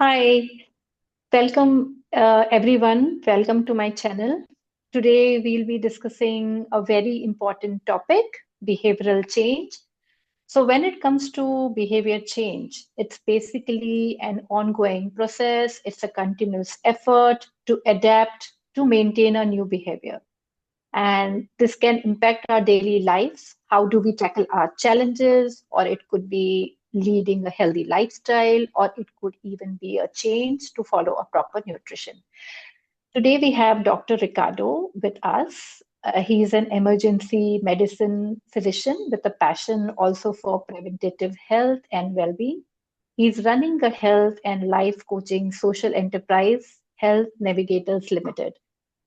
Hi, welcome everyone. Welcome to my channel. Today we'll be discussing a very important topic, behavioral change. So when it comes to behavior change, it's basically an ongoing process. It's a continuous effort to adapt to maintain a new behavior. And this can impact our daily lives. How do we tackle our challenges? Or it could be leading a healthy lifestyle, or it could even be a change to follow a proper nutrition. Today, we have Dr. Ricardo with us. He's an emergency medicine physician with a passion also for preventative health and well being. He's running a health and life coaching social enterprise, Health Navigators Limited.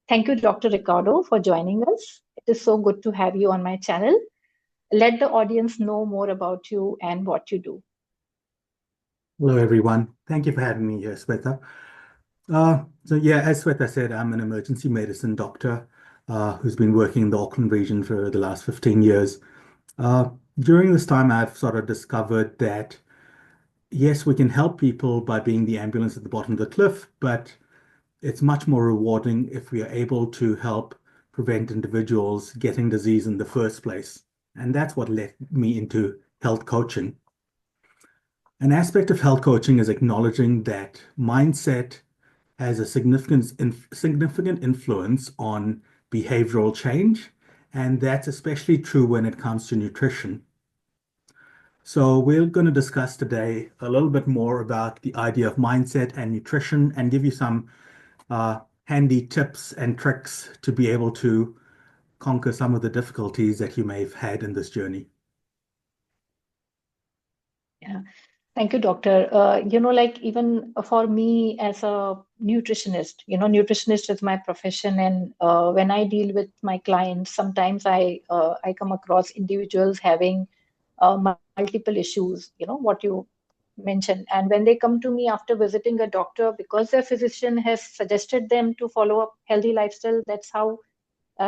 Thank you, Dr. Ricardo, for joining us. It is so good to have you on my channel. Let the audience know more about you and what you do. Hello, everyone. Thank you for having me here, Sweta. As Sweta said, I'm an emergency medicine doctor who's been working in the Auckland region for the last 15 years. During this time, I've sort of discovered that, yes, we can help people by being the ambulance at the bottom of the cliff, but it's much more rewarding if we are able to help prevent individuals getting disease in the first place. And that's what led me into health coaching. An aspect of health coaching is acknowledging that mindset has a significant influence on behavioral change, and that's especially true when it comes to nutrition. So we're going to discuss today a little bit more about the idea of mindset and nutrition and give you some handy tips and tricks to be able to conquer some of the difficulties that you may have had in this journey. Yeah. Thank you, doctor. Like even for me as a nutritionist, nutritionist is my profession, and when I deal with my clients, sometimes I come across individuals having multiple issues. What you mentioned, and when they come to me after visiting a doctor, because their physician has suggested them to follow a healthy lifestyle, that's how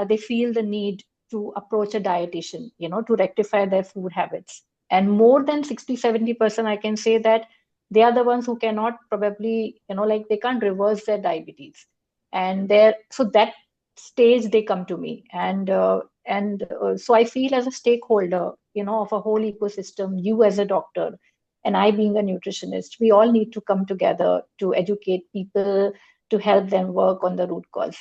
they feel the need to approach a dietitian, to rectify their food habits. And more than 60-70%, I can say that they are the ones who cannot probably, like they can't reverse their diabetes. And they're so that stage they come to me. And so I feel as a stakeholder, of a whole ecosystem, you as a doctor, and I being a nutritionist, we all need to come together to educate people, to help them work on the root cause.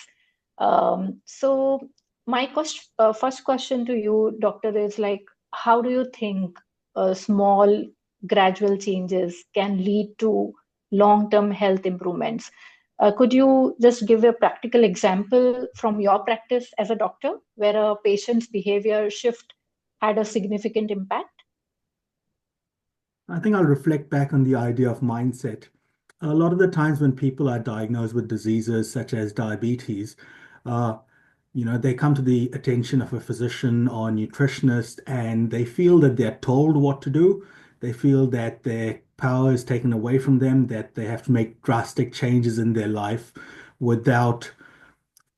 So my first question to you, doctor, is like, how do you think small gradual changes can lead to long-term health improvements? Could you just give a practical example from your practice as a doctor where a patient's behavior shift had a significant impact? I think I'll reflect back on the idea of mindset. A lot of the times when people are diagnosed with diseases such as diabetes, uh, they come to the attention of a physician or nutritionist and they feel that they're told what to do. They feel that their power is taken away from them, that they have to make drastic changes in their life without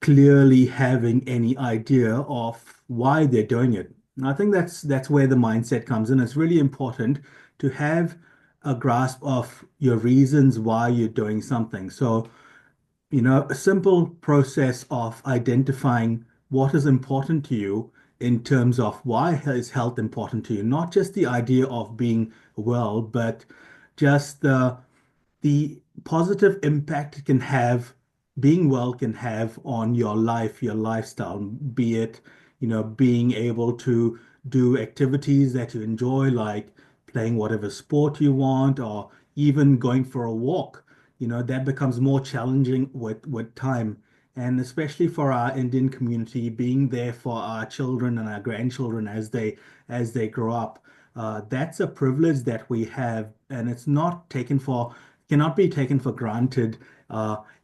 clearly having any idea of why they're doing it. And I think that's where the mindset comes in. It's really important to have a grasp of your reasons why you're doing something. So, a simple process of identifying what is important to you in terms of why is health important to you, not just the idea of being well, but just the positive impact it can have, being well can have on your life, your lifestyle, be it, being able to do activities that you enjoy, like playing whatever sport you want, or even going for a walk. That becomes more challenging with time. And especially for our Indian community, being there for our children and our grandchildren as they grow up. That's a privilege that we have, and it's not taken for cannot be taken for granted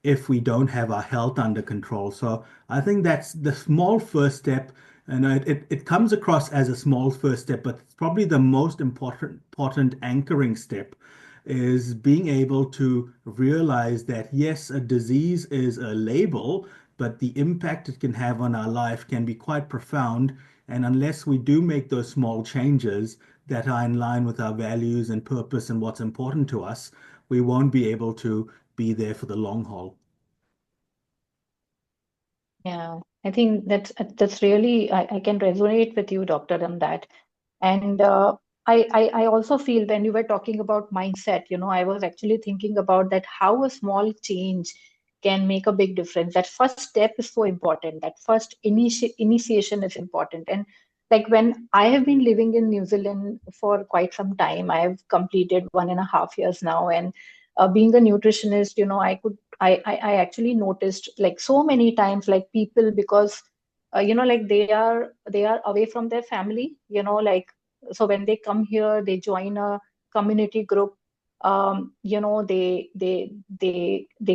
if we don't have our health under control. So I think that's the small first step, and it comes across as a small first step, but it's probably the most important anchoring step is being able to realize that yes, a disease is a label, but the impact it can have on our life can be quite profound. And unless we do make those small changes that are in line with our values and purpose and what's important to us, we won't be able to be there for the long haul. Yeah, I think that's really I can resonate with you, doctor, on that. And I also feel when you were talking about mindset, I was actually thinking about that how a small change can make a big difference. That first step is so important. That first initiation is important. And like when I have been living in New Zealand for quite some time, I have completed 1.5 years now. And being a nutritionist, I actually noticed like so many times, like people, because like they are away from their family, like so when they come here they join a community group. They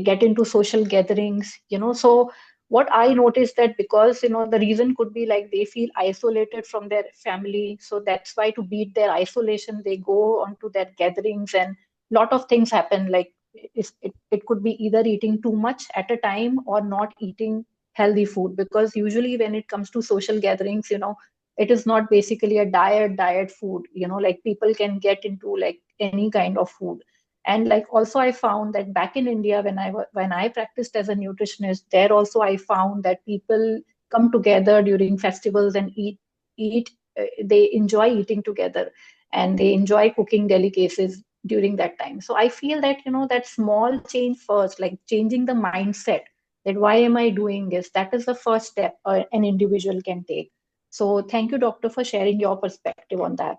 get into social gatherings. So what I noticed that, because the reason could be like they feel isolated from their family, so that's why to beat their isolation they go onto their gatherings, and lot of things happen, like it could be either eating too much at a time or not eating healthy food, because usually when it comes to social gatherings, it is not basically a diet food, like people can get into like any kind of food. And like also I found that back in India, when I practiced as a nutritionist, there also I found that people come together during festivals and eat they enjoy eating together, and they enjoy cooking delicacies during that time. So I feel that that small change first, like changing the mindset, that why am I doing this, that is the first step an individual can take. So thank you, doctor, for sharing your perspective on that.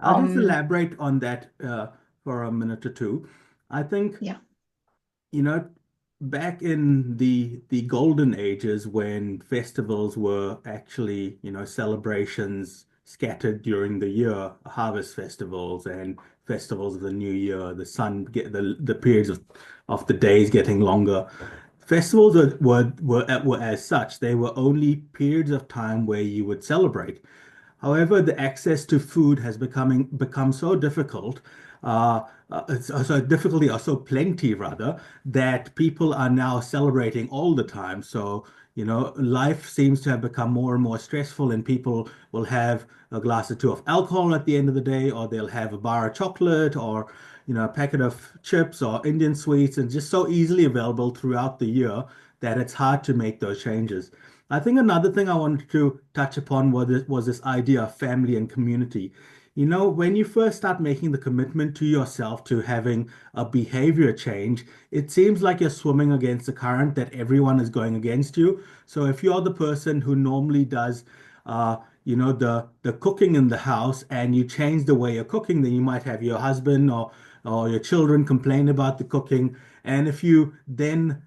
I'll just um elaborate on that for a minute or two. I think, yeah. you know, back in the golden ages when festivals were actually, celebrations scattered during the year, harvest festivals and festivals of the new year, the sun get the periods of the days getting longer. Festivals were as such, they were only periods of time where you would celebrate. However, the access to food has become so difficult, so difficulty or so plenty rather, that people are now celebrating all the time. So, life seems to have become more and more stressful, and people will have a glass or two of alcohol at the end of the day, or they'll have a bar of chocolate, or a packet of chips or Indian sweets, and just so easily available throughout the year that it's hard to make those changes. I think another thing I wanted to touch upon was this idea of family and community. When you first start making the commitment to yourself to having a behavior change, it seems like you're swimming against the current, that everyone is going against you. So if you're the person who normally does, the cooking in the house, and you change the way you're cooking, then you might have your husband or your children complain about the cooking. And if you then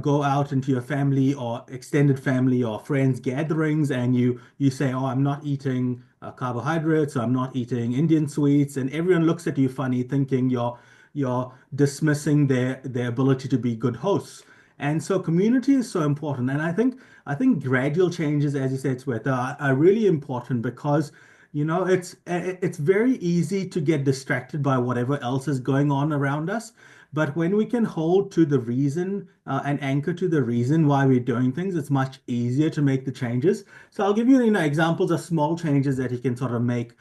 go out into your family or extended family or friends gatherings, and you say, "Oh, I'm not eating carbohydrates, or I'm not eating Indian sweets," and everyone looks at you funny, thinking you're dismissing their ability to be good hosts. And so community is so important. And I think gradual changes, as you said, Sweta, are really important, because it's very easy to get distracted by whatever else is going on around us. But when we can hold to the reason and anchor to the reason why we're doing things, it's much easier to make the changes. So I'll give you, examples of small changes that you can sort of make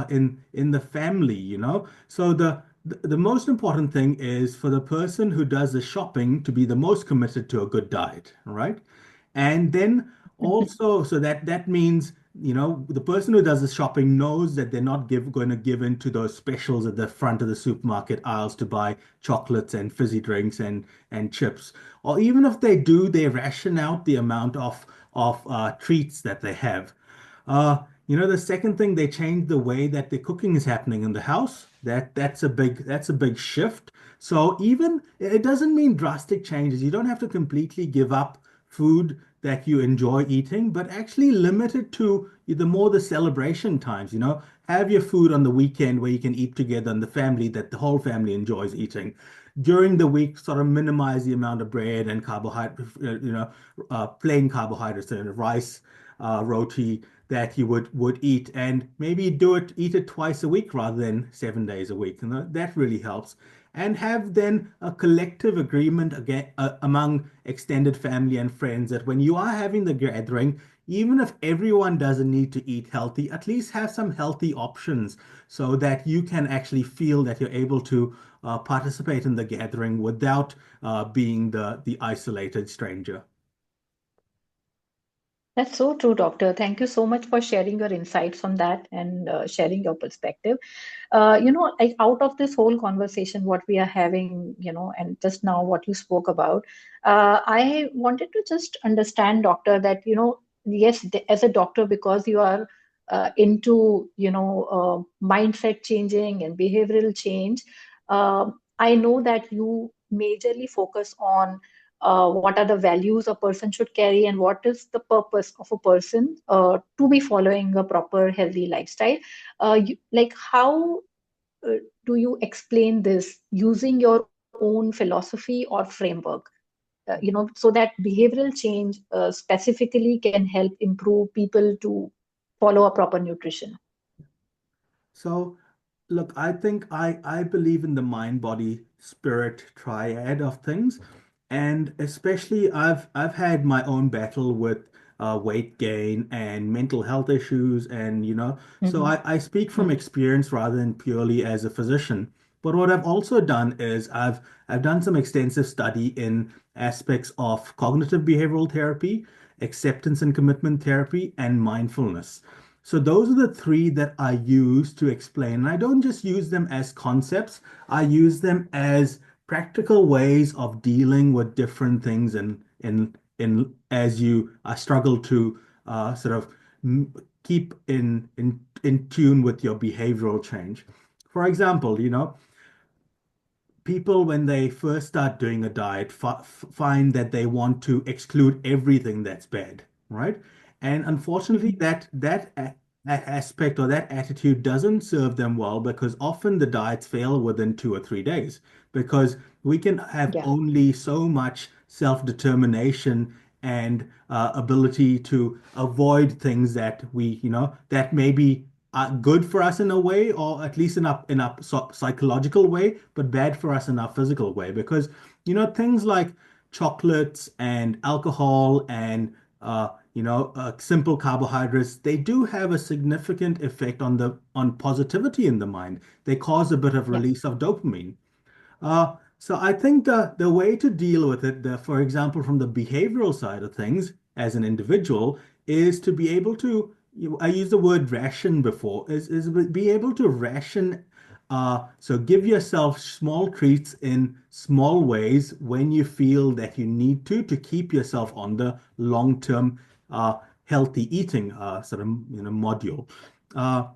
in the family. So the most important thing is for the person who does the shopping to be the most committed to a good diet, all right? And then also, so that means, the person who does the shopping knows that they're not going to give in to those specials at the front of the supermarket aisles to buy chocolates and fizzy drinks and chips. Or even if they do, they ration out the amount of treats that they have. The second thing, they change the way that the cooking is happening in the house. That's a big shift. So even it doesn't mean drastic changes. You don't have to completely give up food that you enjoy eating, but actually limit it to the celebration times. Have your food on the weekend where you can eat together in the family, that the whole family enjoys eating. During the week, sort of minimize the amount of bread and carbohydrate, plain carbohydrates, and rice, roti that you would eat, and maybe eat it twice a week rather than 7 days a week. And that really helps. and have then a collective agreement again among extended family and friends that when you are having the gathering, even if everyone doesn't need to eat healthy, at least have some healthy options so that you can actually feel that you're able to participate in the gathering without being the isolated stranger. That's so true, Doctor. Thank you so much for sharing your insights on that and sharing your perspective. Like out of this whole conversation, what we are having, and just now what you spoke about, I wanted to just understand, Doctor, that, yes, as a doctor, because you are into, mindset changing and behavioral change, I know that you majorly focus on what are the values a person should carry and what is the purpose of a person to be following a proper healthy lifestyle. Like how uh, do you explain this using your own philosophy or framework? So that behavioral change specifically can help improve people to follow a proper nutrition. So, look, I think I believe in the mind, body, spirit triad of things, and especially I've had my own battle with weight gain and mental health issues, and so Hmm. I speak from experience rather than purely as a physician. But what I've also done is I've done some extensive study in aspects of cognitive behavioral therapy, acceptance and commitment therapy, and mindfulness. So those are the three that I use to explain. And I don't just use them as concepts, I use them as practical ways of dealing with different things in as you struggle to sort of keep in tune with your behavioral change. For example, people when they first start doing a diet find that they want to exclude everything that's bad, right? And unfortunately, Hmm. that aspect or that attitude doesn't serve them well because often the diets fail within 2 or 3 days because we can have Yeah. only so much self-determination and ability to avoid things that that maybe good for us in a way, or at least in a psychological way, but bad for us in our physical way. Because things like chocolates and alcohol and simple carbohydrates, they do have a significant effect on positivity in the mind. They cause a bit of Yeah. release of dopamine. So I think the way to deal with it, for example, from the behavioral side of things, as an individual, is to be able to, I used the word ration before, is be able to ration. So give yourself small treats in small ways when you feel that you need to keep yourself on the long-term healthy eating sort of module. Uh,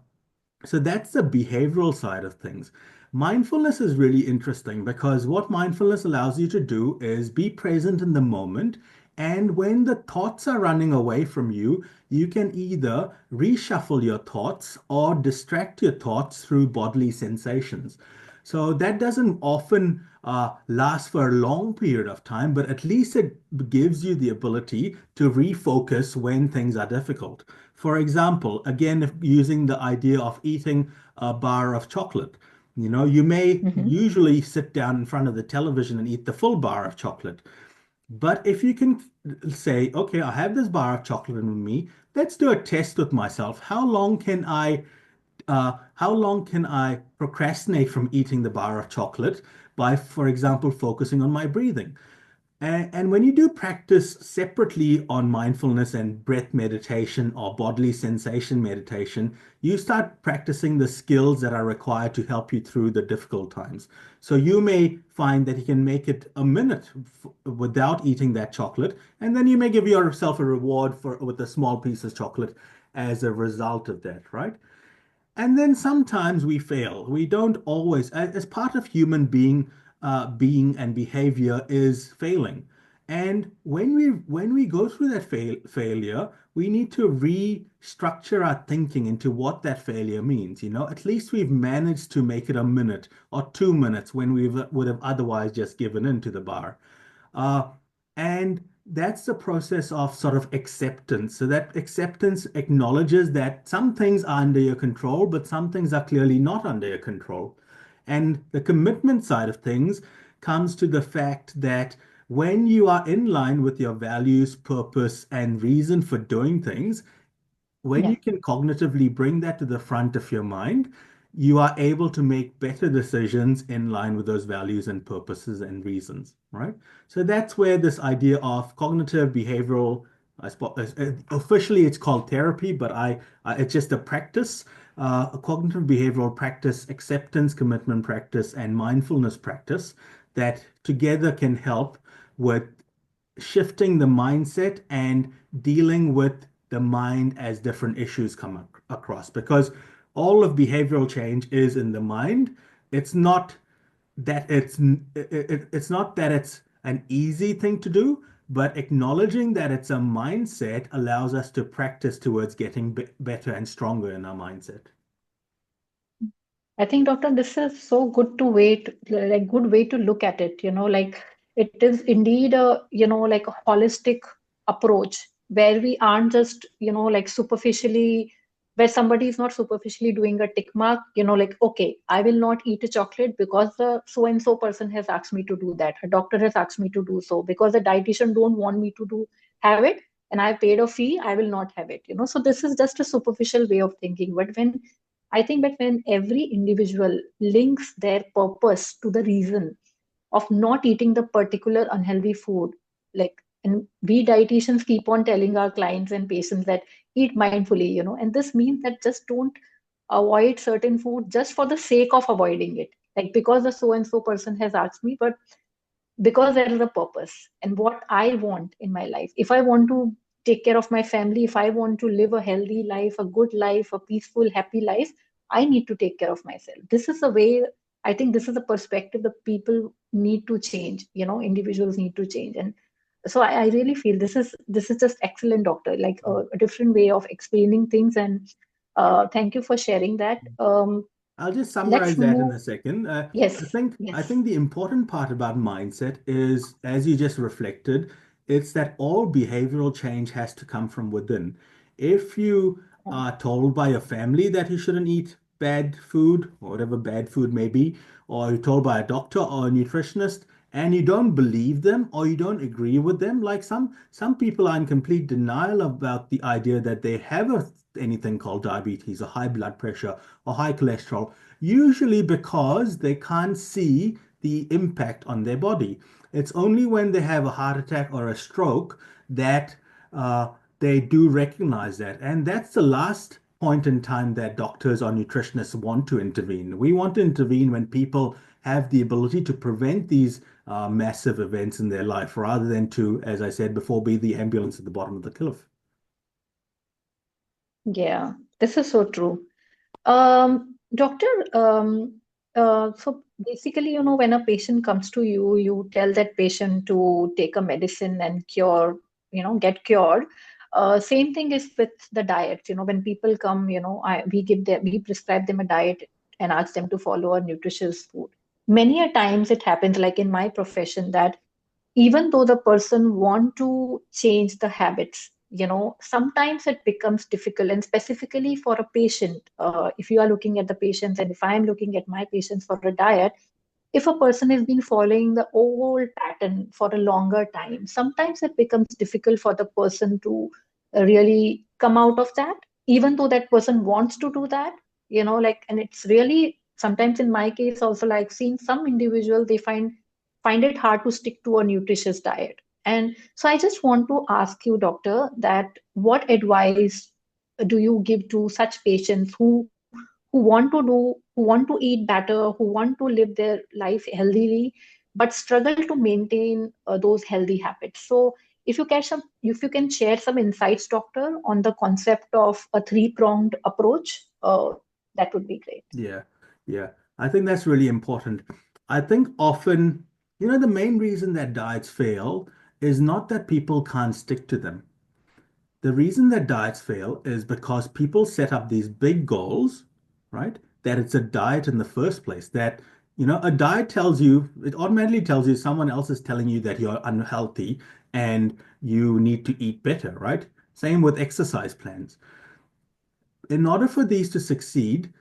so that's the behavioral side of things. Mindfulness is really interesting because what mindfulness allows you to do is be present in the moment. And when the thoughts are running away from you, you can either reshuffle your thoughts or distract your thoughts through bodily sensations. So that doesn't often last for a long period of time, but at least it gives you the ability to refocus when things are difficult. For example, again, if using the idea of eating a bar of chocolate, you may Hmm. usually sit down in front of the television and eat the full bar of chocolate. But if you can say, okay, I have this bar of chocolate in me, let's do a test with myself. How long can I procrastinate from eating the bar of chocolate by, for example, focusing on my breathing? And when you do practice separately on mindfulness and breath meditation or bodily sensation meditation, you start practicing the skills that are required to help you through the difficult times. So you may find that you can make it a minute without eating that chocolate, and then you may give yourself a reward with a small piece of chocolate as a result of that, right? And then sometimes we fail. We don't always, as part of human being and behavior is failing. And when we go through that failure, we need to restructure our thinking into what that failure means. At least we've managed to make it a minute or 2 minutes when we would have otherwise just given in to the bar. Uh, and that's the process of sort of acceptance. So that acceptance acknowledges that some things are under your control, but some things are clearly not under your control. And the commitment side of things comes to the fact that when you are in line with your values, purpose, and reason for doing things, when you Yeah. can cognitively bring that to the front of your mind, you are able to make better decisions in line with those values and purposes and reasons, right? So that's where this idea of cognitive behavioral, I suppose, officially it's called therapy, but it's just a practice, a cognitive behavioral practice, acceptance, commitment practice, and mindfulness practice that together can help with shifting the mindset and dealing with the mind as different issues come across, because all of behavioral change is in the mind. It's not that it's not that it's an easy thing to do, but acknowledging that it's a mindset allows us to practice towards getting better and stronger in our mindset. I think, doctor, this is so good to wait, like good way to look at it. Like it is indeed a, like a holistic approach where we aren't just, like superficially, where somebody is not superficially doing a tick mark, like, okay, I will not eat a chocolate because the so and so person has asked me to do that. A doctor has asked me to do so because the dietitian don't want me to have it, and I paid a fee, I will not have it. So this is just a superficial way of thinking. But I think that when every individual links their purpose to the reason of not eating the particular unhealthy food, like, and we dietitians keep on telling our clients and patients that eat mindfully, and this means that just don't avoid certain food just for the sake of avoiding it, like because the so and so person has asked me, but because there is a purpose and what I want in my life. If I want to take care of my family, if I want to live a healthy life, a good life, a peaceful, happy life, I need to take care of myself. This is the way, I think this is the perspective that people need to change, individuals need to change. And so I really feel this is just excellent, doctor, like a different way of explaining things. And thank you for sharing that. I'll just Let's summarize that in move. a second. I Yes, think I yes. think the important part about mindset is, as you just reflected, it's that all behavioral change has to come from within. If you are told by your family that you shouldn't eat bad food, or whatever bad food may be, or you're told by a doctor or a nutritionist, and you don't believe them or you don't agree with them, like some people are in complete denial about the idea that they have anything called diabetes or high blood pressure or high cholesterol, usually because they can't see the impact on their body. It's only when they have a heart attack or a stroke that uh, they do recognize that. And that's the last point in time that doctors or nutritionists want to intervene. We want to intervene when people have the ability to prevent these massive events in their life rather than to, as I said before, be the ambulance at the bottom of the cliff. Yeah, this is so true. Doctor, so basically, when a patient comes to you, you tell that patient to take a medicine and cure, get cured. Same thing is with the diet. When people come, we prescribe them a diet and ask them to follow a nutritious food. Many a times it happens, like in my profession, that even though the person want to change the habits, sometimes it becomes difficult. And specifically for a patient, if you are looking at the patients and if I am looking at my patients for a diet, if a person has been following the old pattern for a longer time, sometimes it becomes difficult for the person to really come out of that, even though that person wants to do that, like, and it's really sometimes in my case also, like seeing some individual, they find it hard to stick to a nutritious diet. And so I just want to ask you, doctor, that what advice do you give to such patients who want to eat better, who want to live their life healthily, but struggle to maintain those healthy habits? So if you can share some insights, doctor, on the concept of a three-pronged approach, that would be great. Yeah, yeah. I think that's really important. I think often, the main reason that diets fail is not that people can't stick to them. The reason that diets fail is because people set up these big goals, right? That it's a diet in the first place. That, a diet tells you, it automatically tells you someone else is telling you that you're unhealthy and you need to eat better, right? Same with exercise plans. In order for these to succeed,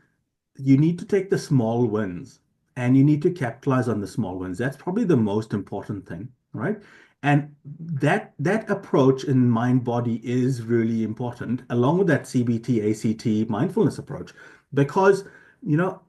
you need to take the small wins and you need to capitalize on the small wins. That's probably the most important thing, right? And that approach in mind body is really important, along with that CBT, ACT mindfulness approach, because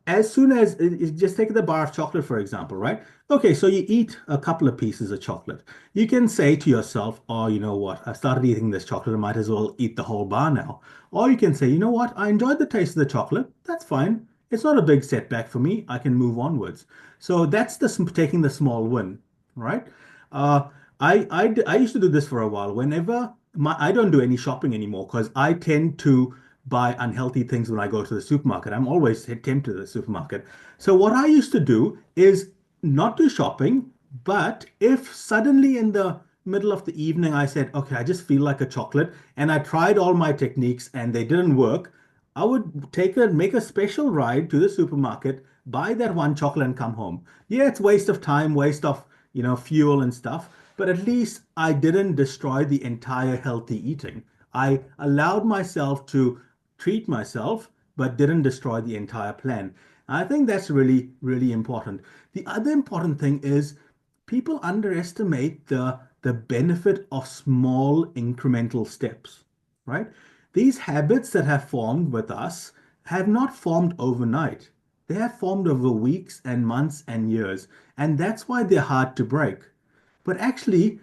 as soon as just take the bar of chocolate, for example, right? Okay, so you eat a couple of pieces of chocolate. You can say to yourself, oh, you know what? I started eating this chocolate. I might as well eat the whole bar now. Or you can say, you know what? I enjoyed the taste of the chocolate. That's fine. It's not a big setback for me. I can move onwards. So that's taking the small win, right? Uh, I used to do this for a while. Whenever I don't do any shopping anymore because I tend to buy unhealthy things when I go to the supermarket. I'm always tempted to the supermarket. So what I used to do is not do shopping, but if suddenly in the middle of the evening I said, okay, I just feel like a chocolate, and I tried all my techniques and they didn't work, I would make a special ride to the supermarket, buy that one chocolate and come home. Yeah, it's waste of time, waste of, fuel and stuff, but at least I didn't destroy the entire healthy eating. I allowed myself to treat myself, but didn't destroy the entire plan. I think that's really, really important. The other important thing is people underestimate the benefit of small incremental steps, right? These habits that have formed with us have not formed overnight. They have formed over weeks and months and years, and that's why they're hard to break. But actually,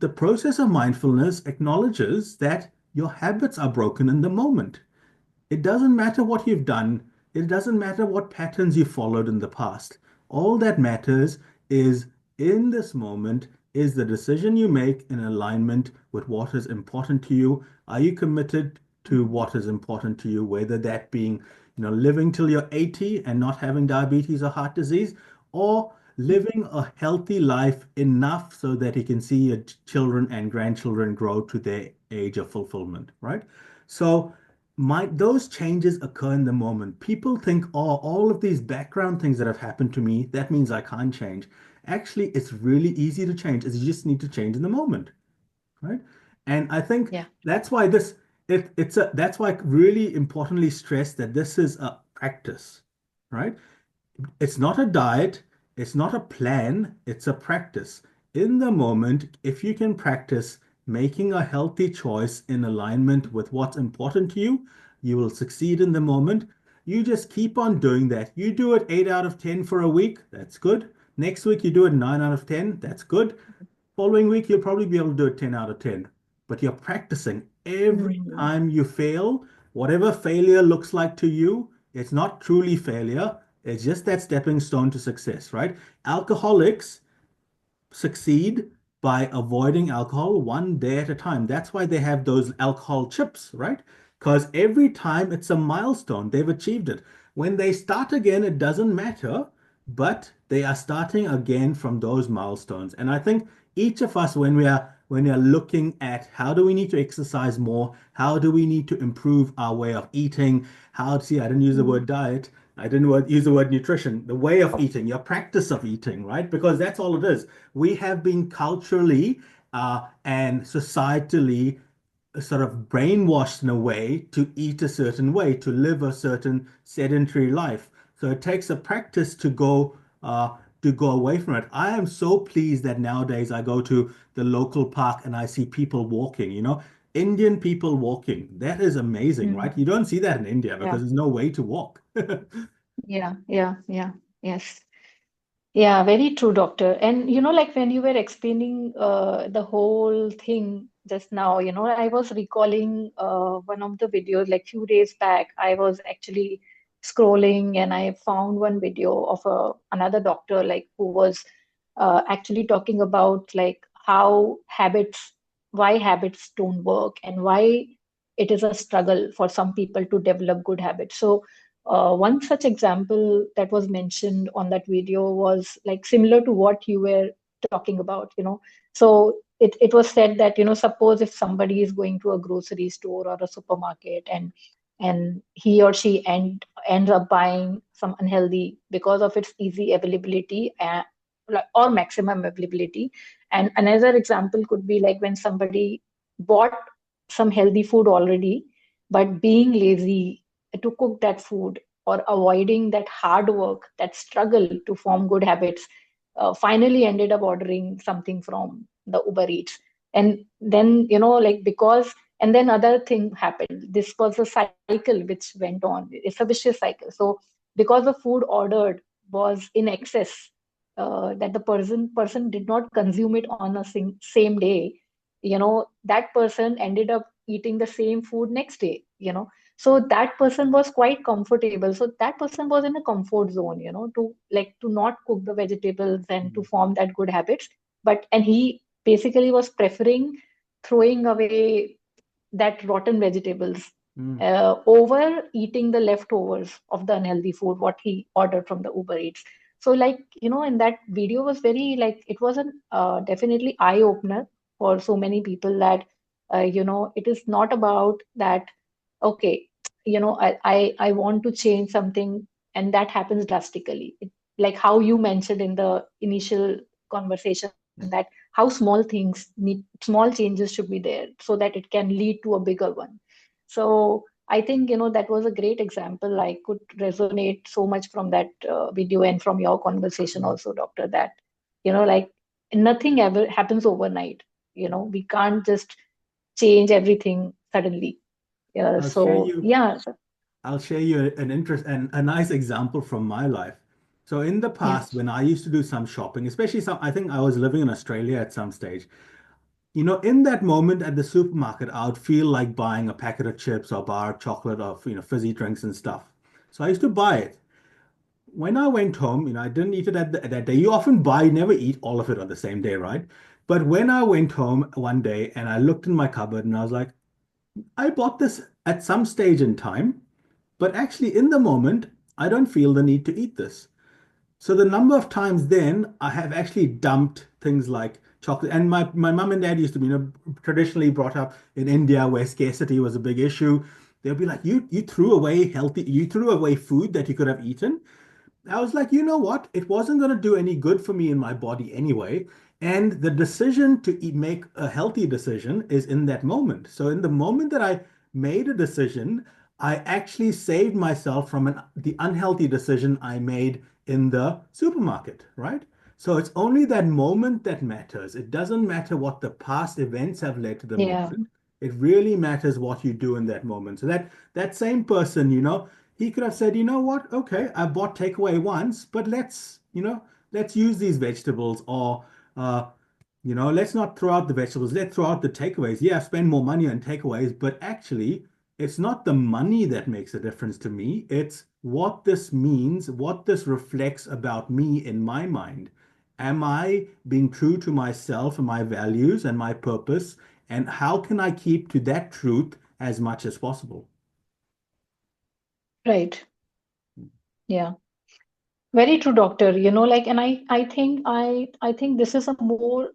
the process of mindfulness acknowledges that your habits are broken in the moment. It doesn't matter what you've done. It doesn't matter what patterns you followed in the past. All that matters is in this moment is the decision you make in alignment with what is important to you. Are you committed to what is important to you, whether that being, living till you're 80 and not having diabetes or heart disease, or living a healthy life enough so that you can see your children and grandchildren grow to their age of fulfillment, right? So those changes occur in the moment. People think, oh, all of these background things that have happened to me, that means I can't change. Actually, it's really easy to change. You just need to change in the moment, right? And I think Yeah. that's why that's why I really importantly stress that this is a practice, right? It's not a diet, it's not a plan, it's a practice. In the moment, if you can practice making a healthy choice in alignment with what's important to you, you will succeed in the moment. You just keep on doing that. You do it 8 out of 10 for a week, that's good. Next week, you do it 9 out of 10, that's good. Following week, you'll probably be able to do it 10 out of 10. But you're practicing every Mm. time you fail, whatever failure looks like to you, it's not truly failure. It's just that stepping stone to success, right? Alcoholics succeed by avoiding alcohol one day at a time. That's why they have those alcohol chips, right? Because every time it's a milestone, they've achieved it. When they start again, it doesn't matter, but they are starting again from those milestones. And I think each of us, when we are looking at how do we need to exercise more, how do we need to improve our way of eating, I didn't use the Mm. word diet. I didn't use the word nutrition, the way of eating, your practice of eating, right? Because that's all it is. We have been culturally and societally sort of brainwashed in a way to eat a certain way, to live a certain sedentary life. So it takes a practice to go away from it. I am so pleased that nowadays I go to the local park and I see people walking, Indian people walking. That is amazing, Mm. right? You don't see that in India Yeah. because there's no way to walk. Yeah. Yeah. Yeah. Yes. Yeah, very true, doctor. And like when you were explaining the whole thing just now, I was recalling one of the videos like few days back. I was actually scrolling and I found one video of another doctor like who was actually talking about like why habits don't work and why it is a struggle for some people to develop good habits. So one such example that was mentioned on that video was like similar to what you were talking about. So it was said that, suppose if somebody is going to a grocery store or a supermarket and he or she ends up buying some unhealthy because of its easy availability or maximum availability. And another example could be like when somebody bought some healthy food already, but being lazy to cook that food, or avoiding that hard work, that struggle to form good habits, finally ended up ordering something from the Uber Eats. And then, like, because, and then other thing happened. This was a cycle which went on. It's a vicious cycle. So because the food ordered was in excess, that the person did not consume it on a same day, that person ended up eating the same food next day, so that person was quite comfortable. So that person was in a comfort zone, to like to not cook the vegetables and to Mm, form that good habits. But and he basically was preferring throwing away that rotten vegetables mm, over eating the leftovers of the unhealthy food what he ordered from the Uber Eats. So, like, and that video was very, like, it was an definitely eye opener for so many people that it is not about that. Okay, I want to change something, and that happens drastically. Like how you mentioned in the initial conversation, that how small changes should be there so that it can lead to a bigger one. So I think, that was a great example. I could resonate so much from that video and from your conversation mm. also, doctor, that, like, nothing ever happens overnight. We can't just change everything suddenly. Yeah, I'll share so you yeah, I'll share you an interest and a nice example from my life. So in the yeah, past, when I used to do some shopping, especially I think I was living in Australia at some stage. In that moment at the supermarket, I would feel like buying a packet of chips or bar of chocolate or, fizzy drinks and stuff. So I used to buy it. When I went home, I didn't eat it at that day. You often buy, never eat all of it on the same day, right? But when I went home one day and I looked in my cupboard and I was like, I bought this at some stage in time, but actually in the moment, I don't feel the need to eat this. So the number of times then I have actually dumped things like chocolate. And my mom and dad used to be, traditionally brought up in India where scarcity was a big issue. They'll be like, you threw away food that you could have eaten. I was like, you know what? It wasn't going to do any good for me in my body anyway. And the decision to eat, make a healthy decision is in that moment. So in the moment that I made a decision, I actually saved myself from the unhealthy decision I made in the supermarket, right? So it's only that moment that matters. It doesn't matter what the past events have led to the yeah, moment. It really matters what you do in that moment. So that same person, he could have said, you know what? Okay, I bought takeaway once, but let's use these vegetables, or let's not throw out the vegetables. Let's throw out the takeaways. Yeah, spend more money on takeaways, but actually, it's not the money that makes a difference to me. It's what this means, what this reflects about me in my mind. Am I being true to myself and my values and my purpose? And how can I keep to that truth as much as possible? right. Yeah. Very true, doctor. Like, and I think this is a more,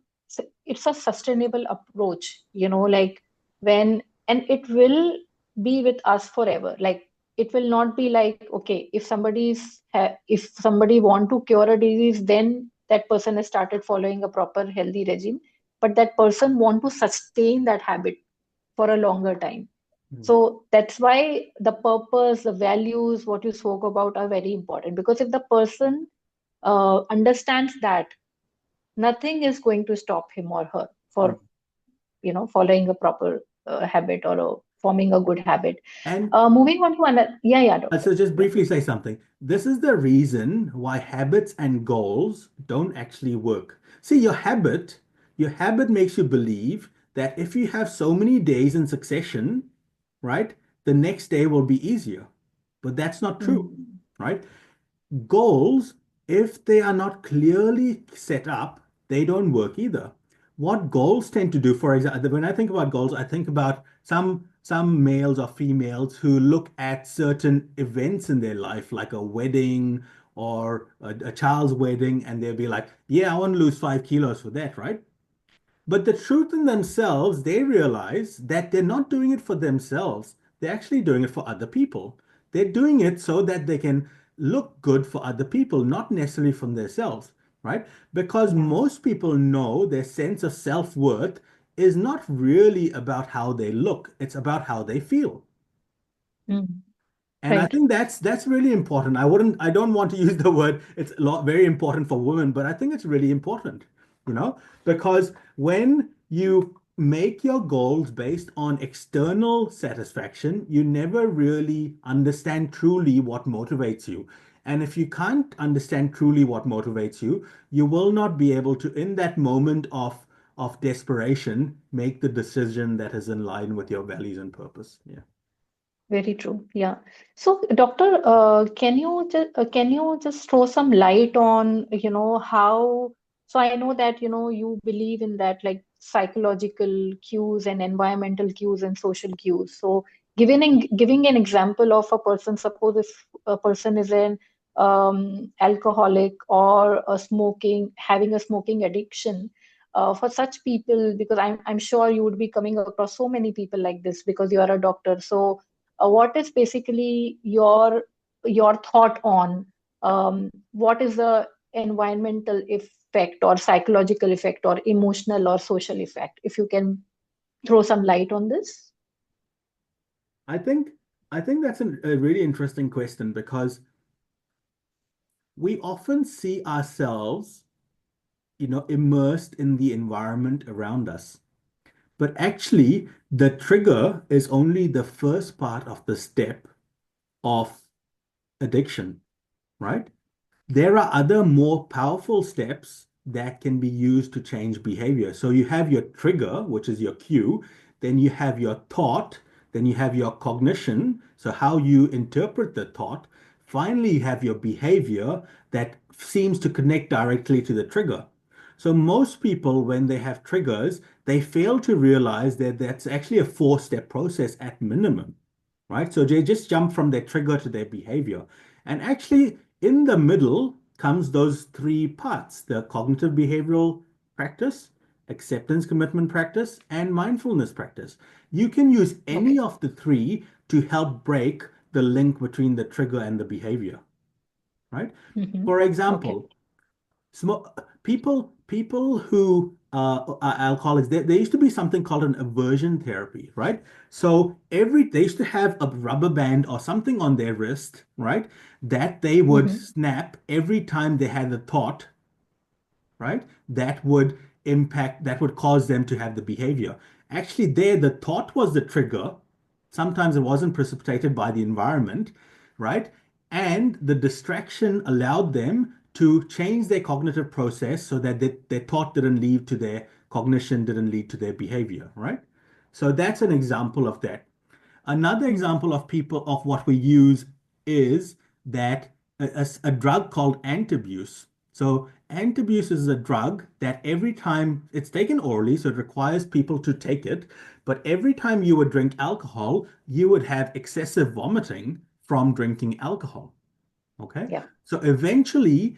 it's a sustainable approach, like, when, and it will be with us forever. Like, it will not be like, okay, if somebody want to cure a disease, then that person has started following a proper healthy regime, but that person want to sustain that habit for a longer time. Mm, So that's why the purpose, the values, what you spoke about are very important. Because if the person understands that, nothing is going to stop him or her mm. for following a proper habit, or forming a good habit. And Moving on to another, yeah, doctor. so just Yeah. briefly say something. This is the reason why habits and goals don't actually work. See, your habit makes you believe that if you have so many days in succession, right, the next day will be easier. But that's not true, Mm, right? Goals, if they are not clearly set up, they don't work either. What goals tend to do, for example, when I think about goals, I think about some males or females who look at certain events in their life, like a wedding or a child's wedding, and they'll be like, "Yeah, I want to lose 5 kilos for that," right? But the truth in themselves, they realize that they're not doing it for themselves. They're actually doing it for other people. They're doing it so that they can look good for other people, not necessarily from themselves, right? Because yeah. most people know their sense of self-worth is not really about how they look, it's about how they feel. Mm. And I Right. think that's really important. I don't want to use the word it's a lot very important for women, but I think it's really important, you know, because when you make your goals based on external satisfaction, you never really understand truly what motivates you. And if you can't understand truly what motivates you, you will not be able to, in that moment of desperation, make the decision that is in line with your values and purpose. Yeah. Very true. Yeah. So, doctor, can you just throw some light on, how? So I know that, you believe in that, like psychological cues and environmental cues and social cues. So, giving an example of a person, suppose if a person is an alcoholic or having a smoking addiction. For such people, because I'm sure you would be coming across so many people like this because you are a doctor. So what is basically your thought on what is the environmental effect or psychological effect or emotional or social effect, if you can throw some light on this. I think I think that's a really interesting question because we often see ourselves, immersed in the environment around us. But actually, the trigger is only the first part of the step of addiction, right? There are other more powerful steps that can be used to change behavior. So you have your trigger, which is your cue, then you have your thought, then you have your cognition, so how you interpret the thought. Finally, you have your behavior that seems to connect directly to the trigger. So most people, when they have triggers, they fail to realize that that's actually a four-step process at minimum, right? So they just jump from their trigger to their behavior. And actually, in the middle comes those three parts, the cognitive behavioral practice, acceptance commitment practice, and mindfulness practice. You can use any Okay. of the three to help break the link between the trigger and the behavior, right? Hmm. For Okay. example, people who are alcoholics, there used to be something called an aversion therapy, right? So they used to have a rubber band or something on their wrist, right? That they would Hmm. snap every time they had a thought, right? That would cause them to have the behavior. Actually, there, the thought was the trigger. Sometimes it wasn't precipitated by the environment, right? And the distraction allowed them to change their cognitive process so that their thought didn't lead to their cognition, didn't lead to their behavior, right? So that's an example of that. Another Hmm. example of people of what we use is that a drug called antabuse. So antabuse is a drug that every time it's taken orally, so it requires people to take it, but every time you would drink alcohol, you would have excessive vomiting from drinking alcohol. Okay. Yeah. So eventually,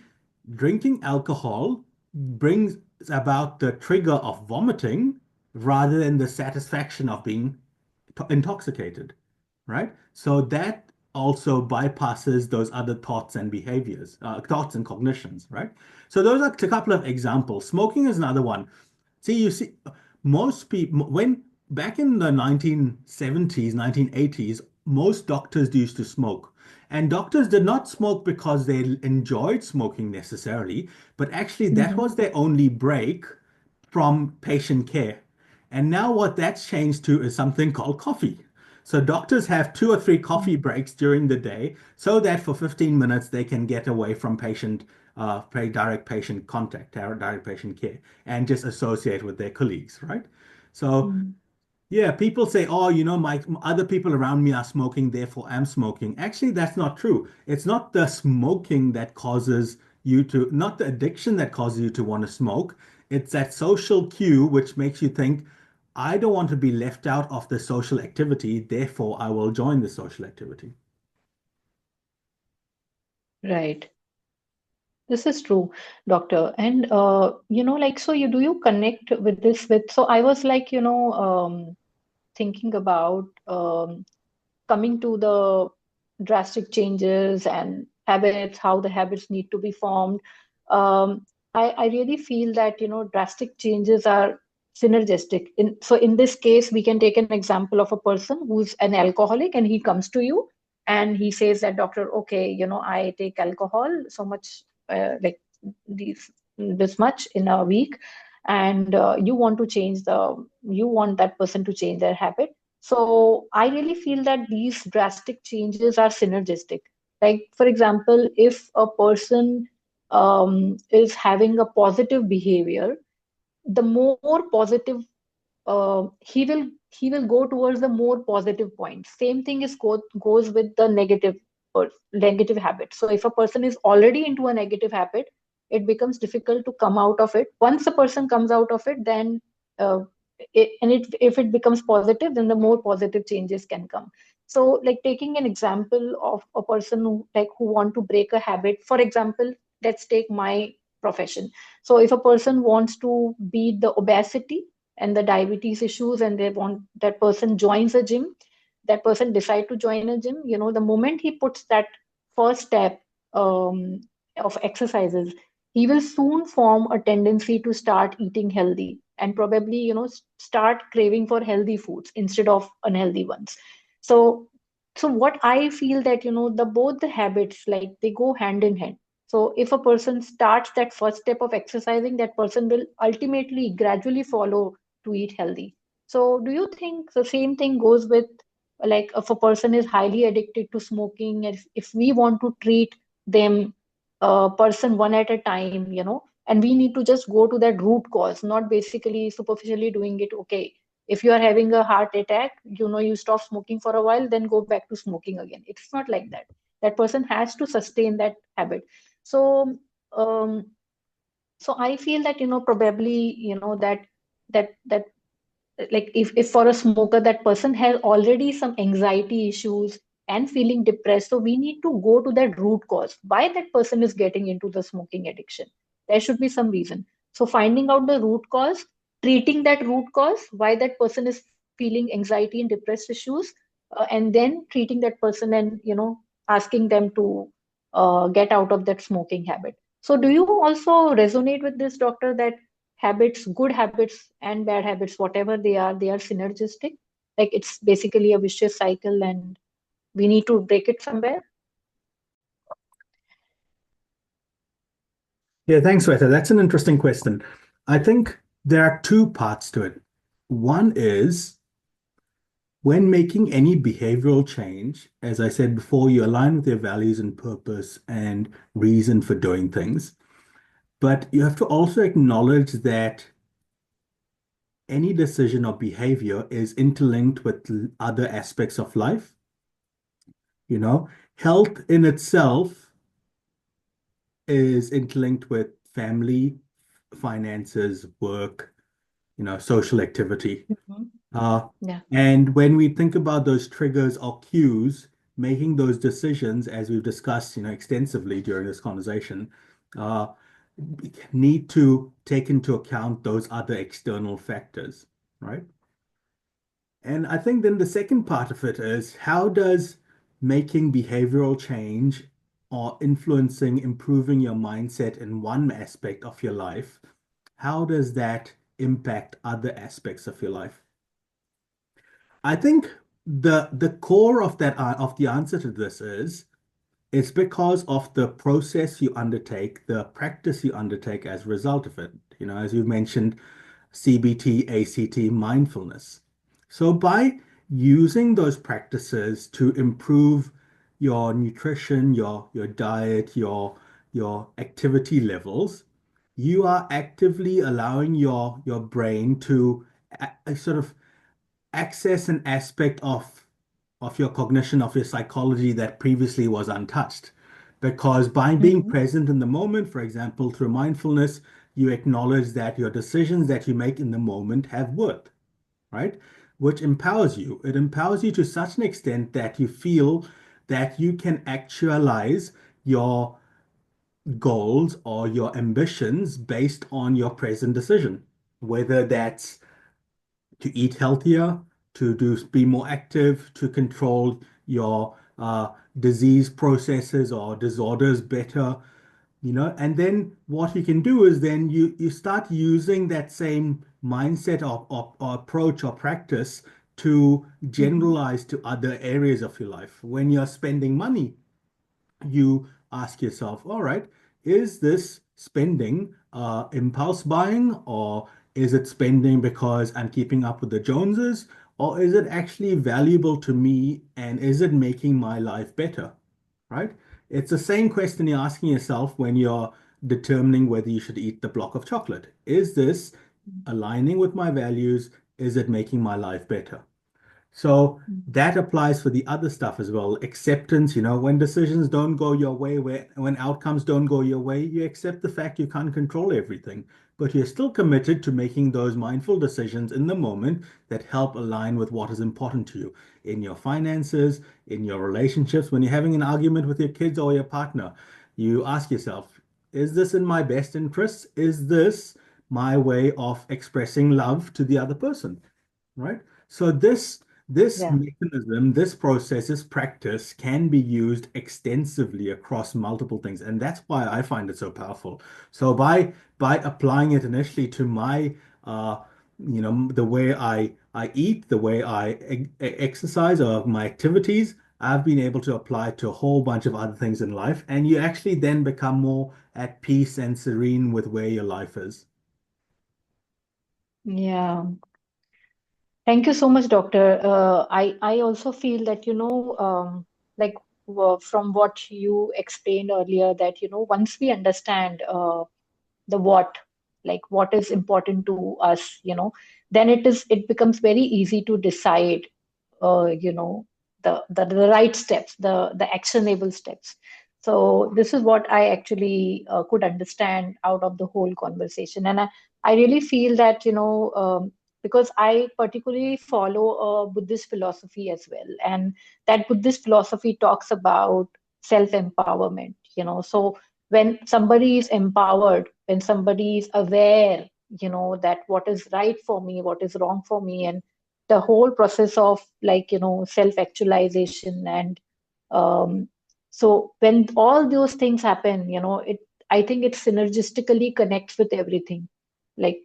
drinking alcohol brings about the trigger of vomiting rather than the satisfaction of being intoxicated, right? So that also bypasses those other thoughts and behaviors, thoughts and cognitions, right? So those are a couple of examples. Smoking is another one. You see, most people, when back in the 1970s, 1980s, most doctors used to smoke. And doctors did not smoke because they enjoyed smoking necessarily, but actually that Hmm. was their only break from patient care. And now what that's changed to is something called coffee. So doctors have two or three coffee breaks during the day so that for 15 minutes they can get away from direct patient contact, direct patient care, and just associate with their colleagues, right? So Hmm. yeah, people say, oh, my other people around me are smoking, therefore I'm smoking. Actually, that's not true. It's not the smoking that causes not the addiction that causes you to want to smoke. It's that social cue which makes you think, I don't want to be left out of the social activity, therefore I will join the social activity. Right. This is true, doctor. And like, so you connect with this with, so I was like, thinking about coming to the drastic changes and habits, how the habits need to be formed. I really feel that, drastic changes are synergistic. So in this case, we can take an example of a person who's an alcoholic and he comes to you. and he says that, doctor, okay, I take alcohol so much, like these this much in a week, and you want that person to change their habit. So I really feel that these drastic changes are synergistic. Like, for example, if a person is having a positive behavior, the more positive he will go towards the more positive point. Same thing goes with the negative or negative habit. So if a person is already into a negative habit, it becomes difficult to come out of it. Once a person comes out of it, then uh, if it becomes positive, then the more positive changes can come. So, like, taking an example of a person who want to break a habit. For example, let's take my profession. So if a person wants to beat the obesity and the diabetes issues, and they want that person joins a gym, that person decide to join a gym, the moment he puts that first step um, of exercises, he will soon form a tendency to start eating healthy, and probably start craving for healthy foods instead of unhealthy ones. So so what I feel that, the both the habits, like, they go hand in hand. So if a person starts that first step of exercising, that person will ultimately gradually follow to eat healthy. So do you think the same thing goes with, like, if a person is highly addicted to smoking, if we want to treat them, person one at a time, and we need to just go to that root cause, not basically superficially doing it. Okay, if you are having a heart attack, you stop smoking for a while, then go back to smoking again. It's not like that. That person has to sustain that habit. So um, so I feel that, probably, that like, if for a smoker, that person has already some anxiety issues and feeling depressed, so we need to go to that root cause why that person is getting into the smoking addiction. There should be some reason. So finding out the root cause, treating that root cause, why that person is feeling anxiety and depressed issues, and then treating that person, and asking them to get out of that smoking habit. So do you also resonate with this, doctor, that habits, good habits and bad habits, whatever they are synergistic? Like, it's basically a vicious cycle, and we need to break it somewhere. Yeah, thanks, Sweta. That's an interesting question. I think there are two parts to it. One is when making any behavioral change, as I said before, you align with your values and purpose and reason for doing things. But you have to also acknowledge that any decision or behavior is interlinked with other aspects of life. You know, health in itself is interlinked with family, finances, work, social activity. Mhm. Uh, Yeah. and when we think about those triggers or cues, making those decisions, as we've discussed, extensively during this conversation, uh, need to take into account those other external factors, right? And I think then the second part of it is how does making behavioral change or influencing, improving your mindset in one aspect of your life, how does that impact other aspects of your life? I think the core of that of the answer to this is it's because of the process you undertake, the practice you undertake as a result of it. As you mentioned, CBT, ACT, mindfulness. So by using those practices to improve your nutrition, your diet, your activity levels, you are actively allowing your brain to sort of access an aspect of your cognition, of your psychology that previously was untouched. Because by being Mhm. present in the moment, for example, through mindfulness, you acknowledge that your decisions that you make in the moment have worth, right? Which empowers you. It empowers you to such an extent that you feel that you can actualize your goals or your ambitions based on your present decision, whether that's to eat healthier, to be more active, to control your disease processes or disorders better, and then what you can do is then you start using that same mindset or approach or practice to Mhm. generalize to other areas of your life. When you're spending money, you ask yourself, all right, is this spending impulse buying, or is it spending because I'm keeping up with the Joneses, or is it actually valuable to me and is it making my life better? Right? It's the same question you're asking yourself when you're determining whether you should eat the block of chocolate. Is this aligning with my values? Is it making my life better? So Mhm. that applies for the other stuff as well. Acceptance, when decisions don't go your way, when outcomes don't go your way, you accept the fact you can't control everything, but you're still committed to making those mindful decisions in the moment that help align with what is important to you in your finances, in your relationships. When you're having an argument with your kids or your partner, you ask yourself, is this in my best interests? Is this my way of expressing love to the other person? Right? So this Yeah. mechanism, this process, this practice can be used extensively across multiple things, and that's why I find it so powerful. So by applying it initially to my the way I eat, the way I exercise, or my activities, I've been able to apply it to a whole bunch of other things in life, and you actually then become more at peace and serene with where your life is. Yeah. Thank you so much, Doctor. I also feel that, like from what you explained earlier, that, once we understand the what, like what is important to us, then it becomes very easy to decide, the right steps, the actionable steps. So this is what I actually could understand out of the whole conversation, and I really feel that, because I particularly follow a Buddhist philosophy as well, and that Buddhist philosophy talks about self-empowerment. So when somebody is empowered, when somebody is aware, that what is right for me, what is wrong for me, and the whole process of, like, self actualization, and um, so when all those things happen, I think it synergistically connects with everything, like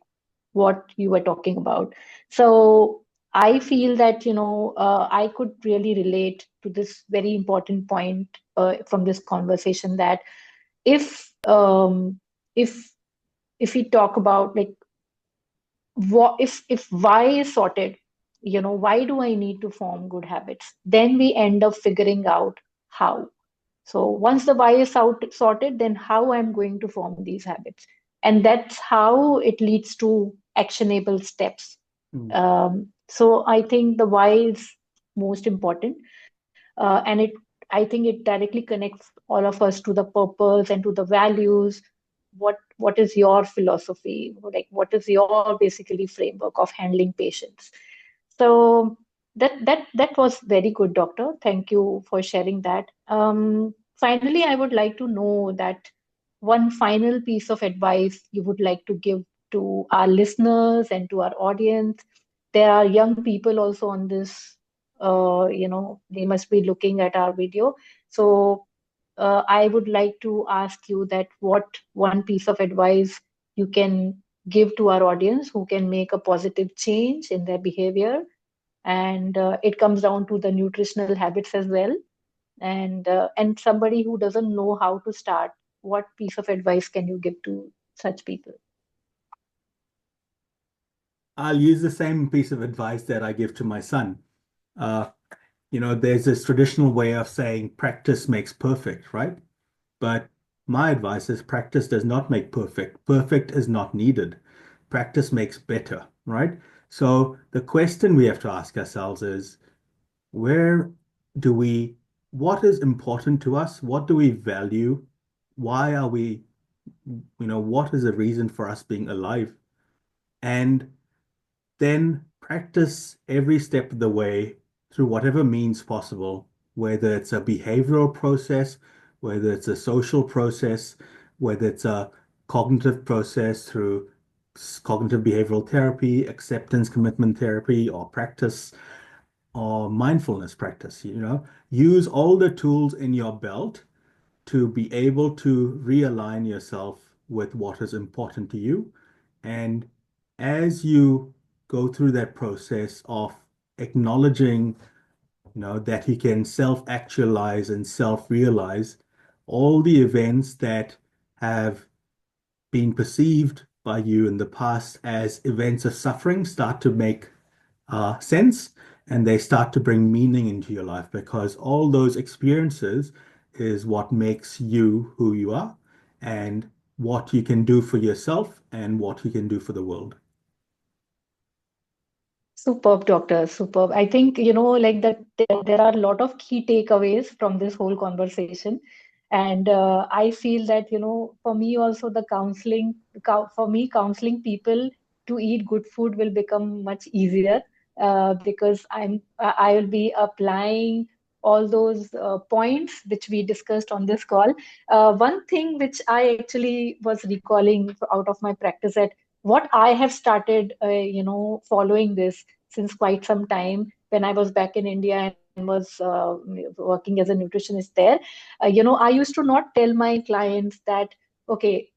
what you were talking about. So I feel that, I could really relate to this very important point from this conversation, that if if if we talk about, like, what if why is sorted, why do I need to form good habits, then we end up figuring out how. So once the why is sorted, then how I'm going to form these habits, and that's how it leads to actionable steps. Mm. So I think the why is most important, and I think it directly connects all of us to the purpose and to the values. What is your philosophy, like what is your basically framework of handling patients? So that was very good, doctor. Thank you for sharing that. Finally, I would like to know that one final piece of advice you would like to give to our listeners and to our audience. There are young people also on this, they must be looking at our video. So I would like to ask you that what one piece of advice you can give to our audience who can make a positive change in their behavior, and it comes down to the nutritional habits as well, and somebody who doesn't know how to start, what piece of advice can you give to such people? I'll use the same piece of advice that I give to my son. Uh, there's this traditional way of saying practice makes perfect, right? But my advice is practice does not make perfect. Perfect is not needed. Practice makes better, right? So the question we have to ask ourselves is where do we, what is important to us? What do we value? Why are we, what is the reason for us being alive? And then practice every step of the way through whatever means possible, whether it's a behavioral process, whether it's a social process, whether it's a cognitive process through cognitive behavioral therapy, acceptance commitment therapy, or practice or mindfulness practice. Use all the tools in your belt to be able to realign yourself with what is important to you. And as you go through that process of acknowledging, that he can self-actualize and self-realize all the events that have been perceived by you in the past as events of suffering start to make sense, and they start to bring meaning into your life, because all those experiences is what makes you who you are, and what you can do for yourself and what you can do for the world. Superb, doctor. Superb. I think, like that there are a lot of key takeaways from this whole conversation. And I feel that, for me also the for me, counseling people to eat good food will become much easier because I will be applying all those points which we discussed on this call. One thing which I actually was recalling out of my practice, that what I have started, following this since quite some time when I was back in India and was working as a nutritionist there. I used to not tell my clients that, okay,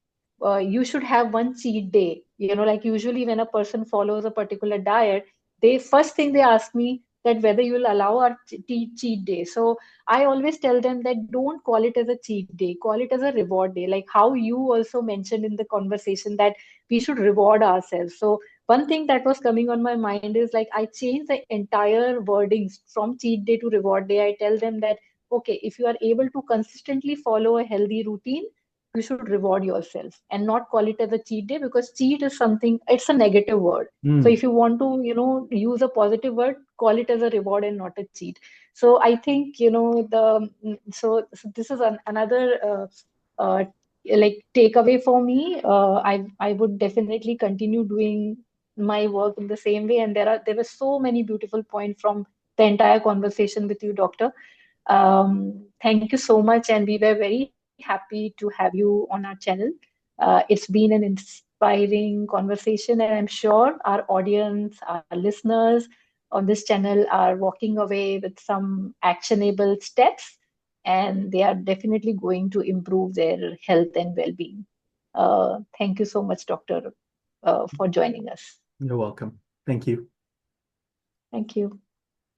you should have one cheat day. Like usually when a person follows a particular diet, they first thing they ask me that whether you will allow our cheat day. So I always tell them that don't call it as a cheat day, call it as a reward day. Like how you also mentioned in the conversation that we should reward ourselves. So one thing that was coming on my mind is like I changed the entire wordings from cheat day to reward day. I tell them that, okay, if you are able to consistently follow a healthy routine, you should reward yourself and not call it as a cheat day, because cheat is something, it's a negative word. So Mm. if you want to, use a positive word, call it as a reward and not a cheat. So I think, so this is another like takeaway for me. I would definitely continue doing my work in the same way. And there were so many beautiful points from the entire conversation with you, doctor. Thank you so much, and we were very happy to have you on our channel. It's been an inspiring conversation, and I'm sure our audience, our listeners on this channel are walking away with some actionable steps, and they are definitely going to improve their health and well-being. Thank you so much, Doctor, for joining us. You're welcome. Thank you. Thank you.